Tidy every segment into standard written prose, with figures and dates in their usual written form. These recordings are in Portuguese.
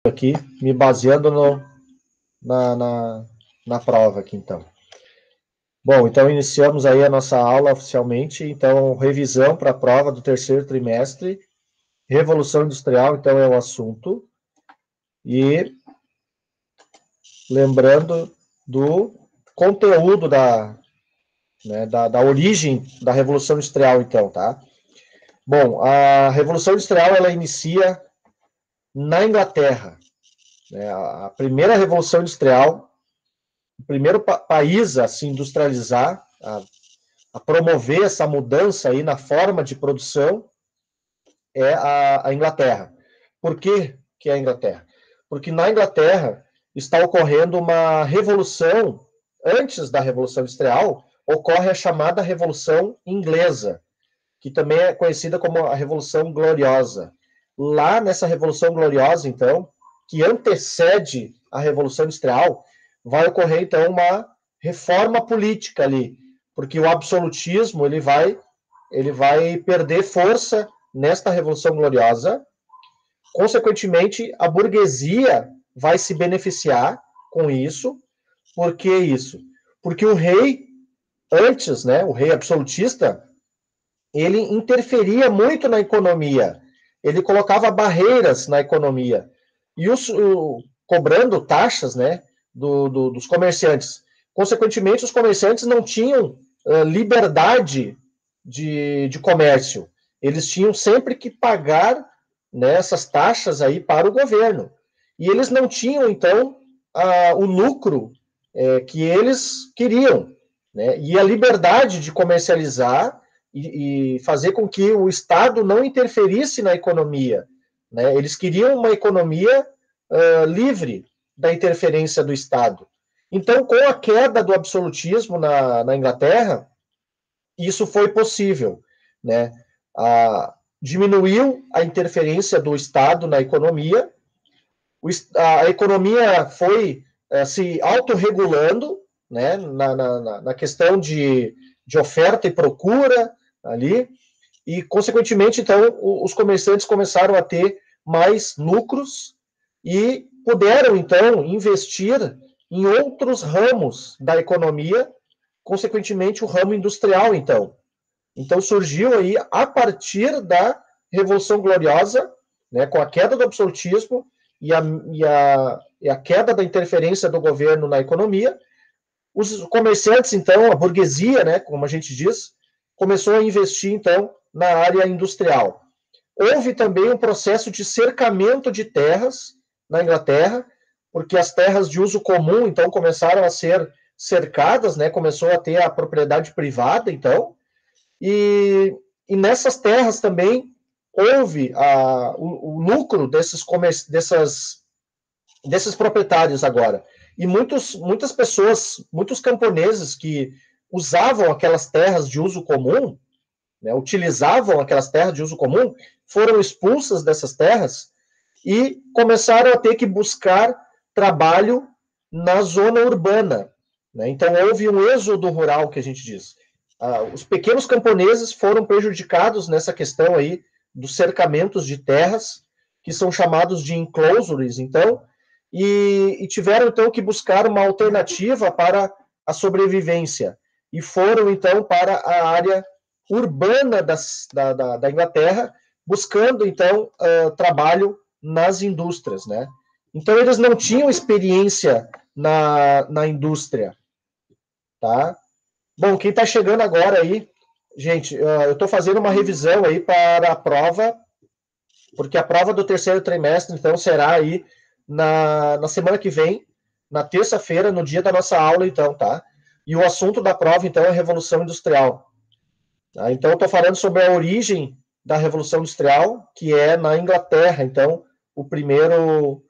aqui, me baseando na prova aqui, então. Bom, então iniciamos aí a nossa aula oficialmente. Então, revisão para a prova do terceiro trimestre. Revolução Industrial, então, é o assunto. E lembrando do conteúdo da origem da Revolução Industrial, então, tá? Bom, a Revolução Industrial, ela inicia na Inglaterra, né? A primeira Revolução Industrial, o primeiro país a se industrializar, a promover essa mudança aí na forma de produção, é a Inglaterra. Por que é a Inglaterra? Porque na Inglaterra está ocorrendo uma revolução. Antes da Revolução Industrial, ocorre a chamada Revolução Inglesa, que também é conhecida como a Revolução Gloriosa. Lá nessa Revolução Gloriosa, então, que antecede a Revolução Industrial, vai ocorrer, então, uma reforma política ali, porque o absolutismo ele vai perder força nesta Revolução Gloriosa. Consequentemente, a burguesia vai se beneficiar com isso. Por que isso? Porque o rei, antes, né, o rei absolutista, ele interferia muito na economia, ele colocava barreiras na economia, e cobrando taxas, né, dos comerciantes. Consequentemente, os comerciantes não tinham liberdade de comércio, eles tinham sempre que pagar, né, essas taxas aí para o governo, e eles não tinham, então, o lucro que eles queriam, né, e a liberdade de comercializar e fazer com que o Estado não interferisse na economia, né? Eles queriam uma economia livre da interferência do Estado. Então, com a queda do absolutismo na Inglaterra, isso foi possível, né? Diminuiu a interferência do Estado na economia, a economia foi se autorregulando, né? Na questão de oferta e procura ali, e, consequentemente, então, os comerciantes começaram a ter mais lucros e puderam, então, investir em outros ramos da economia, consequentemente, o ramo industrial, então. Então, surgiu aí, a partir da Revolução Gloriosa, né, com a queda do absolutismo e a queda da interferência do governo na economia, os comerciantes, então, a burguesia, né, como a gente diz, começou a investir, então, na área industrial. Houve também um processo de cercamento de terras na Inglaterra, porque as terras de uso comum, então, começaram a ser cercadas, né, começou a ter a propriedade privada, então, e nessas terras também houve o lucro desses proprietários agora. E muitas pessoas, muitos camponeses que usavam aquelas terras de uso comum, né, utilizavam aquelas terras de uso comum, foram expulsas dessas terras e começaram a ter que buscar trabalho na zona urbana, né? Então, houve um êxodo rural, que a gente diz. Os pequenos camponeses foram prejudicados nessa questão aí dos cercamentos de terras, que são chamados de enclosures, então, e tiveram, então, que buscar uma alternativa para a sobrevivência. E foram, então, para a área urbana da Inglaterra, buscando, então, trabalho nas indústrias, né? Então, eles não tinham experiência na indústria, tá? Bom, quem está chegando agora aí, gente, eu estou fazendo uma revisão aí para a prova, porque a prova do terceiro trimestre, então, será aí na semana que vem, na terça-feira, no dia da nossa aula, então, tá? E o assunto da prova, então, é Revolução Industrial. Tá? Então, eu estou falando sobre a origem da Revolução Industrial, que é na Inglaterra, então, o primeiro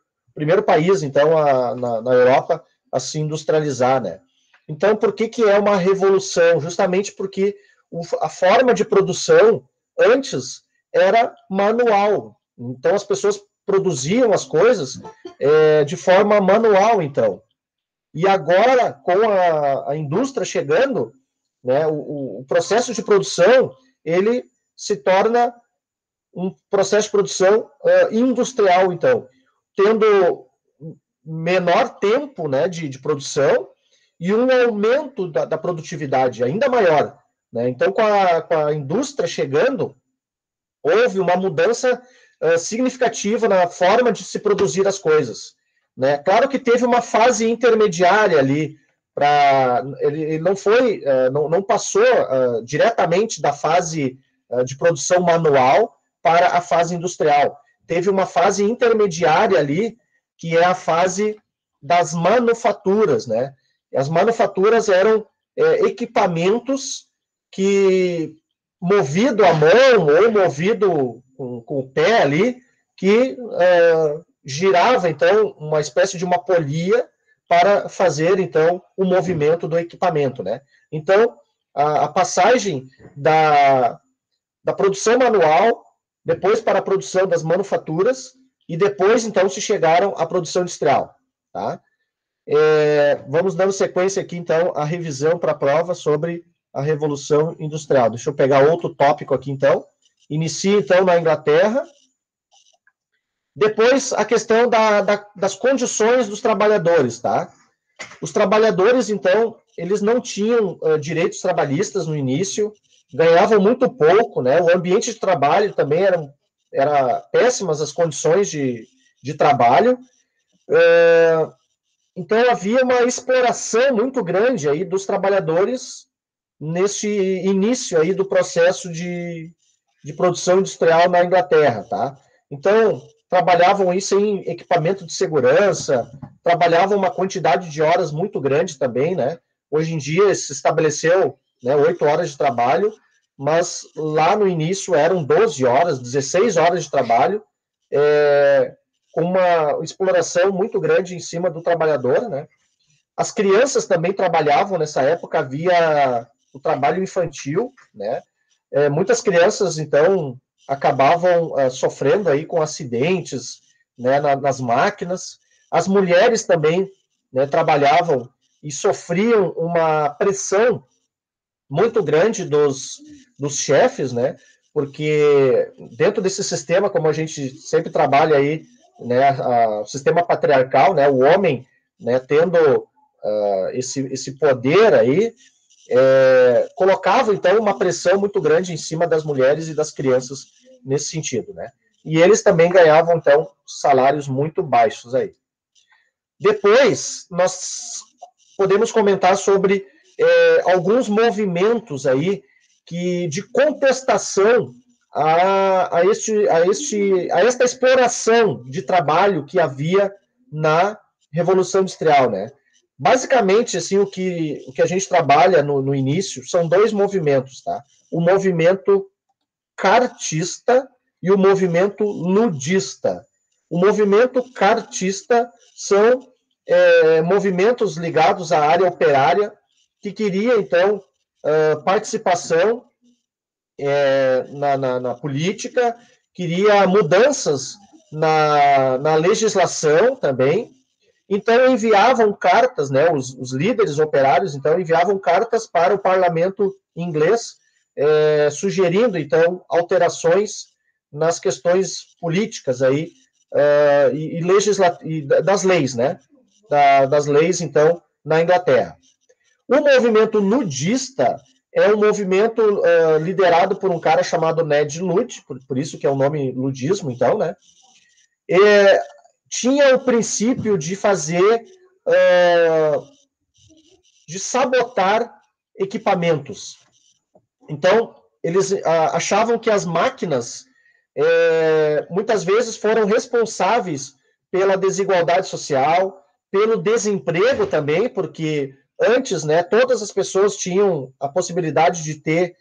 país, então, na Europa a se industrializar, né? Então, por que é uma revolução? Justamente porque a forma de produção antes era manual. Então, as pessoas produziam as coisas de forma manual, então. E agora, com a indústria chegando, né, o processo de produção, ele se torna um processo de produção industrial, então. tendo menor tempo, né, de produção e um aumento da produtividade ainda maior, né? Então, com a indústria chegando, houve uma mudança significativa na forma de se produzir as coisas, né? Claro que teve uma fase intermediária ali, ele não foi, não passou diretamente da fase de produção manual para a fase industrial. Teve uma fase intermediária ali, que é a fase das manufaturas, né? As manufaturas eram equipamentos que, movido à mão ou movido com o pé ali, que girava, então, uma espécie de uma polia para fazer, então, o movimento do equipamento, né? Então, a passagem da produção manual, depois para a produção das manufaturas, e depois, então, se chegaram à produção industrial, tá? Vamos dando sequência aqui, então, à revisão para a prova sobre a Revolução Industrial. Deixa eu pegar outro tópico aqui, então. Inicia, então, na Inglaterra. Depois, a questão das condições dos trabalhadores, tá? Os trabalhadores, então, eles não tinham direitos trabalhistas no início, ganhavam muito pouco, né? O ambiente de trabalho também era péssimas as condições de trabalho. Então, havia uma exploração muito grande aí dos trabalhadores nesse início aí do processo de produção industrial na Inglaterra, tá? Então, trabalhavam isso em equipamento de segurança, trabalhavam uma quantidade de horas muito grande também, né? Hoje em dia se estabeleceu, né, 8 horas de trabalho, mas lá no início eram 12 horas, 16 horas de trabalho, com uma exploração muito grande em cima do trabalhador, né? As crianças também trabalhavam nessa época, havia o trabalho infantil, né? Muitas crianças, então, acabavam sofrendo aí com acidentes, né, nas máquinas. As mulheres também, né, trabalhavam e sofriam uma pressão muito grande dos chefes, né? Porque dentro desse sistema, como a gente sempre trabalha aí, né, o sistema patriarcal, né, o homem, né, tendo esse poder aí, colocava, então, uma pressão muito grande em cima das mulheres e das crianças nesse sentido, né? E eles também ganhavam, então, salários muito baixos aí. Depois, nós podemos comentar sobre alguns movimentos aí de contestação a esta exploração de trabalho que havia na Revolução Industrial, né? Basicamente, assim, o que a gente trabalha no início são 2 movimentos, tá? O movimento cartista e o movimento ludista. O movimento cartista são movimentos ligados à área operária que queria, então, participação na política, queria mudanças na legislação também. Então, enviavam cartas, né, os líderes operários, então, enviavam cartas para o parlamento inglês, sugerindo, então, alterações nas questões políticas aí, e das leis, né, das leis, então, na Inglaterra. O movimento nudista é um movimento liderado por um cara chamado Ned Ludd, por isso que é o nome ludismo, então, né, tinha o princípio de fazer, de sabotar equipamentos. Então, eles achavam que as máquinas, muitas vezes, foram responsáveis pela desigualdade social, pelo desemprego também, porque antes, né, todas as pessoas tinham a possibilidade de ter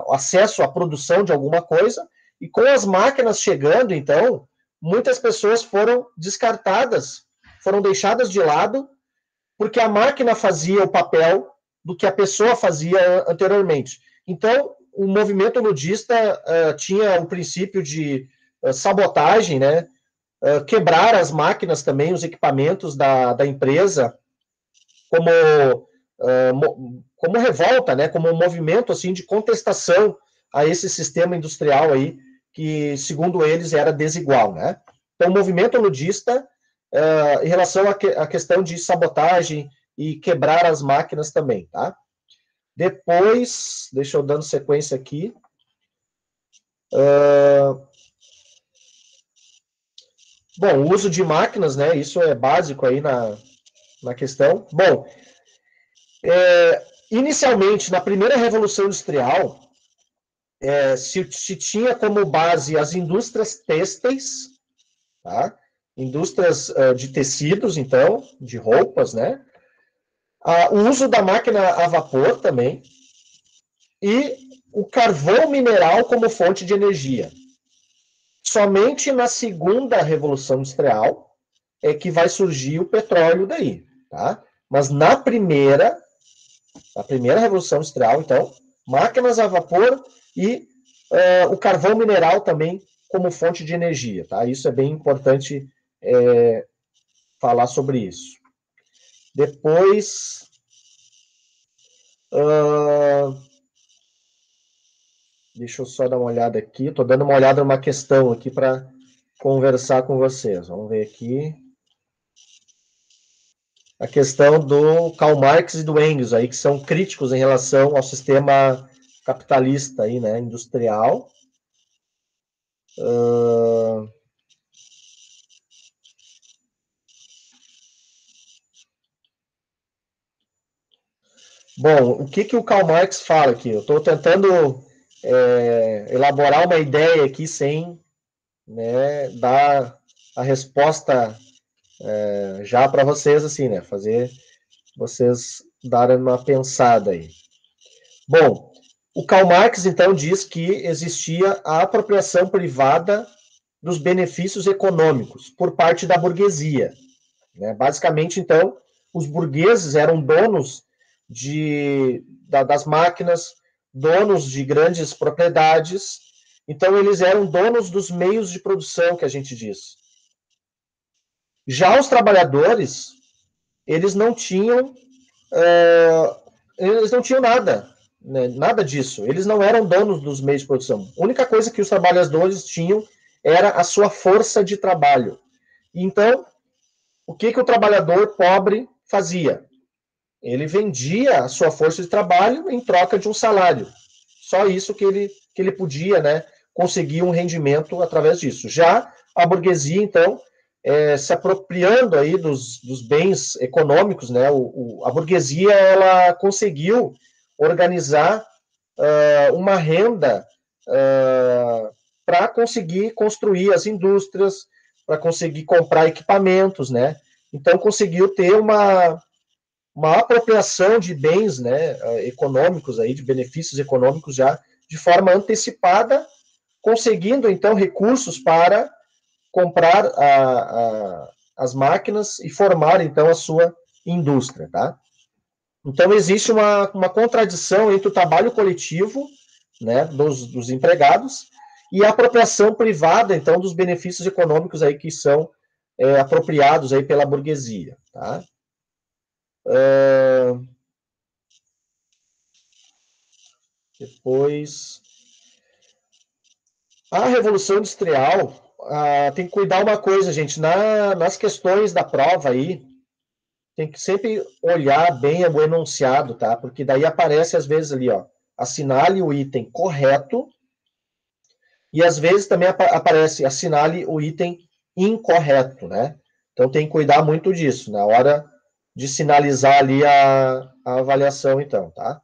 acesso à produção de alguma coisa, e com as máquinas chegando, então, muitas pessoas foram descartadas, foram deixadas de lado, porque a máquina fazia o papel do que a pessoa fazia anteriormente. Então, o movimento ludista tinha o princípio de sabotagem, né? Quebrar as máquinas também, os equipamentos da empresa, como revolta, né? Como um movimento assim, de contestação a esse sistema industrial aí, que, segundo eles, era desigual, né? Então, o movimento ludista em relação à questão de sabotagem e quebrar as máquinas também, tá? Depois, deixa eu dando sequência aqui. Bom, o uso de máquinas, né? Isso é básico aí na questão. Bom, inicialmente, na primeira Revolução Industrial, se tinha como base as indústrias têxteis, tá? Indústrias de tecidos, então, de roupas, né? O uso da máquina a vapor também, e o carvão mineral como fonte de energia. Somente na segunda Revolução Industrial é que vai surgir o petróleo daí, tá? Mas na primeira Revolução Industrial, então, máquinas a vapor e o carvão mineral também como fonte de energia, tá? Isso é bem importante falar sobre isso. Depois, deixa eu só dar uma olhada aqui. Estou dando uma olhada numa questão aqui para conversar com vocês. Vamos ver aqui. A questão do Karl Marx e do Engels, aí, que são críticos em relação ao sistema capitalista aí, né, industrial. Bom, o que o Karl Marx fala aqui? Eu estou tentando elaborar uma ideia aqui sem, né, dar a resposta já para vocês, assim, né? Fazer vocês darem uma pensada aí. Bom, o Karl Marx, então, diz que existia a apropriação privada dos benefícios econômicos por parte da burguesia, né? Basicamente, então, os burgueses eram donos das máquinas, donos de grandes propriedades, então eles eram donos dos meios de produção, que a gente diz. Já os trabalhadores, eles não tinham nada, né, nada disso. Eles não eram donos dos meios de produção. A única coisa que os trabalhadores tinham era a sua força de trabalho. Então, o que o trabalhador pobre fazia? Ele vendia a sua força de trabalho em troca de um salário. Só isso que ele podia, né, conseguir um rendimento através disso. Já a burguesia, então, se apropriando aí dos bens econômicos, né, a burguesia ela conseguiu organizar uma renda para conseguir construir as indústrias, para conseguir comprar equipamentos, né? Então conseguiu ter uma apropriação de bens, né, econômicos aí, de benefícios econômicos já de forma antecipada, conseguindo então recursos para comprar as máquinas e formar então a sua indústria, tá? Então existe uma contradição entre o trabalho coletivo, né, dos empregados e a apropriação privada então dos benefícios econômicos aí que são apropriados aí pela burguesia, tá? Depois, a Revolução Industrial tem que cuidar uma coisa, gente, nas questões da prova aí, tem que sempre olhar bem o enunciado, tá? Porque daí aparece às vezes ali, ó, assinale o item correto e às vezes também aparece assinale o item incorreto, né? Então tem que cuidar muito disso na hora de sinalizar ali a avaliação, então, tá?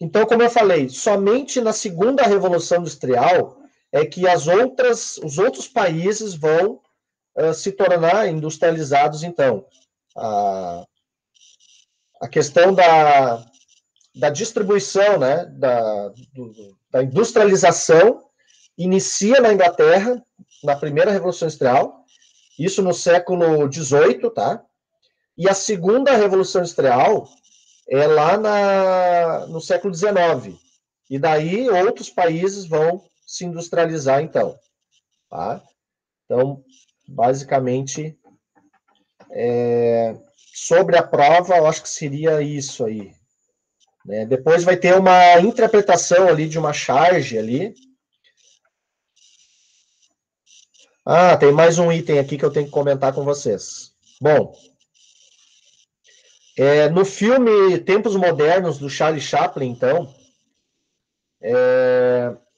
Então, como eu falei, somente na segunda Revolução Industrial é que os outros países vão se tornar industrializados, então. A questão da distribuição, né, da industrialização, inicia na Inglaterra, na primeira Revolução Industrial, isso no século XVIII, tá? E a segunda Revolução Industrial é lá no século XIX. E daí outros países vão se industrializar, então. Tá? Então, basicamente, sobre a prova, eu acho que seria isso aí. Né? Depois vai ter uma interpretação ali de uma charge ali. Ah, tem mais um item aqui que eu tenho que comentar com vocês. Bom, no filme Tempos Modernos, do Charlie Chaplin, então,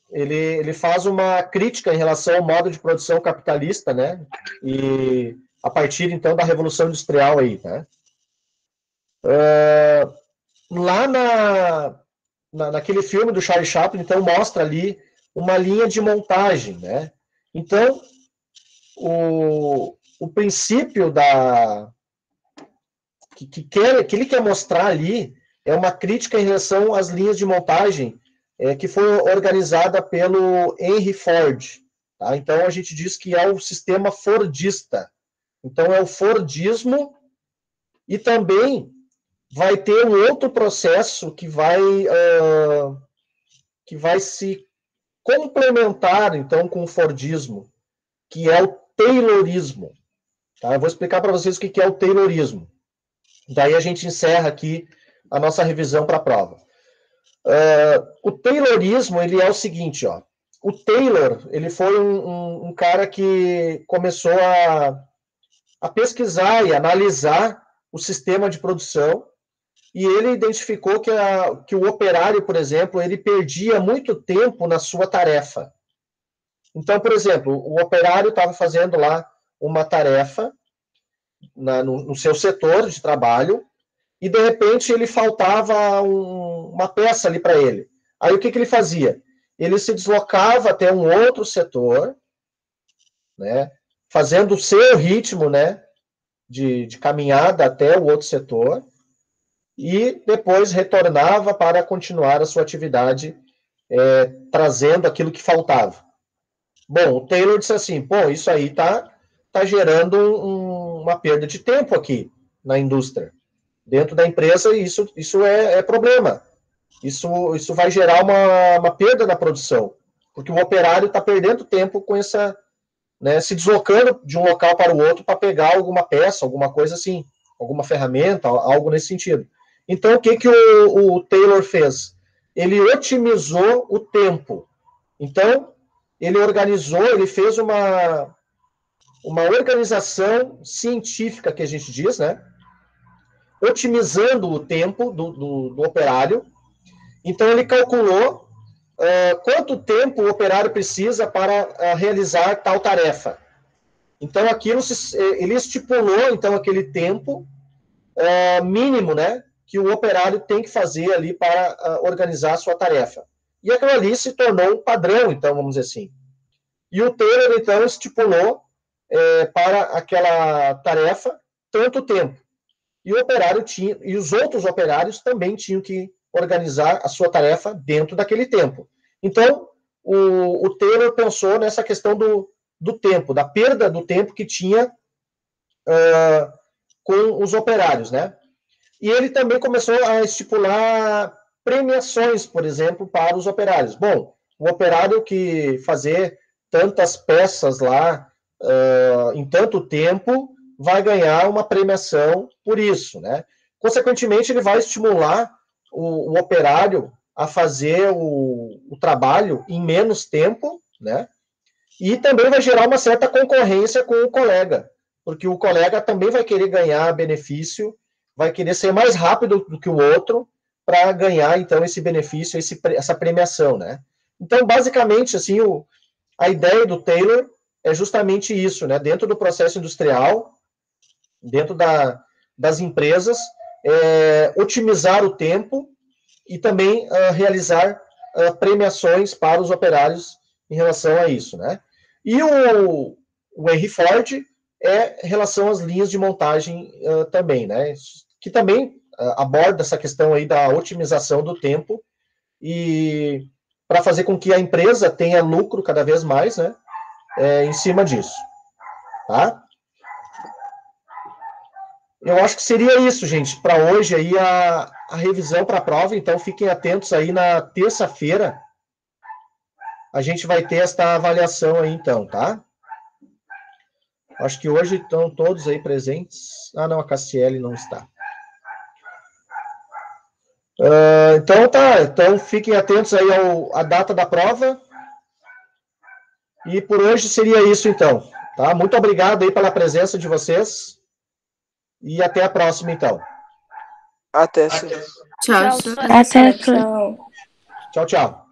ele faz uma crítica em relação ao modo de produção capitalista, né? E a partir, então, da Revolução Industrial aí, né? Lá naquele filme do Charlie Chaplin, então, mostra ali uma linha de montagem, né? Então, o princípio que ele quer mostrar ali é uma crítica em relação às linhas de montagem que foi organizada pelo Henry Ford. Tá? Então, a gente diz que é o sistema fordista. Então, é o Fordismo e também vai ter um outro processo que vai se complementar, então, com o Fordismo, que é o Taylorismo. Tá? Eu vou explicar para vocês o que é o Taylorismo. Daí a gente encerra aqui a nossa revisão para a prova. O Taylorismo, ele é o seguinte, ó. O Taylor, ele foi um cara que começou a pesquisar e analisar o sistema de produção e ele identificou que o operário, por exemplo, ele perdia muito tempo na sua tarefa. Então, por exemplo, o operário estava fazendo lá uma tarefa no seu setor de trabalho e, de repente, ele faltava uma peça ali para ele. Aí, o que ele fazia? Ele se deslocava até um outro setor, né, fazendo o seu ritmo, né, de caminhada até o outro setor, e depois retornava para continuar a sua atividade, trazendo aquilo que faltava. Bom, o Taylor disse assim, pô, isso aí tá gerando uma perda de tempo aqui na indústria. Dentro da empresa, isso é problema. Isso vai gerar uma perda na produção, porque o operário está perdendo tempo com essa, né, se deslocando de um local para o outro para pegar alguma peça, alguma coisa assim, alguma ferramenta, algo nesse sentido. Então, o que o Taylor fez? Ele otimizou o tempo. Então, ele fez uma organização científica, que a gente diz, né? Otimizando o tempo do operário. Então, ele calculou quanto tempo o operário precisa para realizar tal tarefa. Então, ele estipulou, então, aquele tempo mínimo, né, que o operário tem que fazer ali para organizar a sua tarefa. E aquilo ali se tornou um padrão, então, vamos dizer assim. E o Taylor, então, estipulou para aquela tarefa tanto tempo. E o operário tinha, e os outros operários também tinham que organizar a sua tarefa dentro daquele tempo. Então, o Taylor pensou nessa questão do tempo, da perda do tempo que tinha com os operários, né? E ele também começou a estipular premiações, por exemplo, para os operários. Bom, o operário que fazer tantas peças lá em tanto tempo vai ganhar uma premiação por isso, né? Consequentemente, ele vai estimular o operário a fazer o trabalho em menos tempo, né? E também vai gerar uma certa concorrência com o colega, porque o colega também vai querer ganhar benefício, vai querer ser mais rápido do que o outro para ganhar, então, esse benefício, essa premiação, né? Então, basicamente, assim, a ideia do Taylor é justamente isso, né? Dentro do processo industrial, dentro das empresas, otimizar o tempo e também realizar premiações para os operários em relação a isso, né? E o Henry Ford em relação às linhas de montagem também, né? Que também aborda essa questão aí da otimização do tempo e para fazer com que a empresa tenha lucro cada vez mais, né? Em cima disso, tá? Eu acho que seria isso, gente, para hoje aí a revisão para a prova, então fiquem atentos aí na terça-feira, a gente vai ter esta avaliação aí então, tá? Acho que hoje estão todos aí presentes. Ah, não, a Cassiele não está. Então tá, então fiquem atentos aí à data da prova. E por hoje seria isso então. Tá? Muito obrigado aí pela presença de vocês. E até a próxima, então. Até, sim. Tchau, Até, tchau. Tchau, tchau.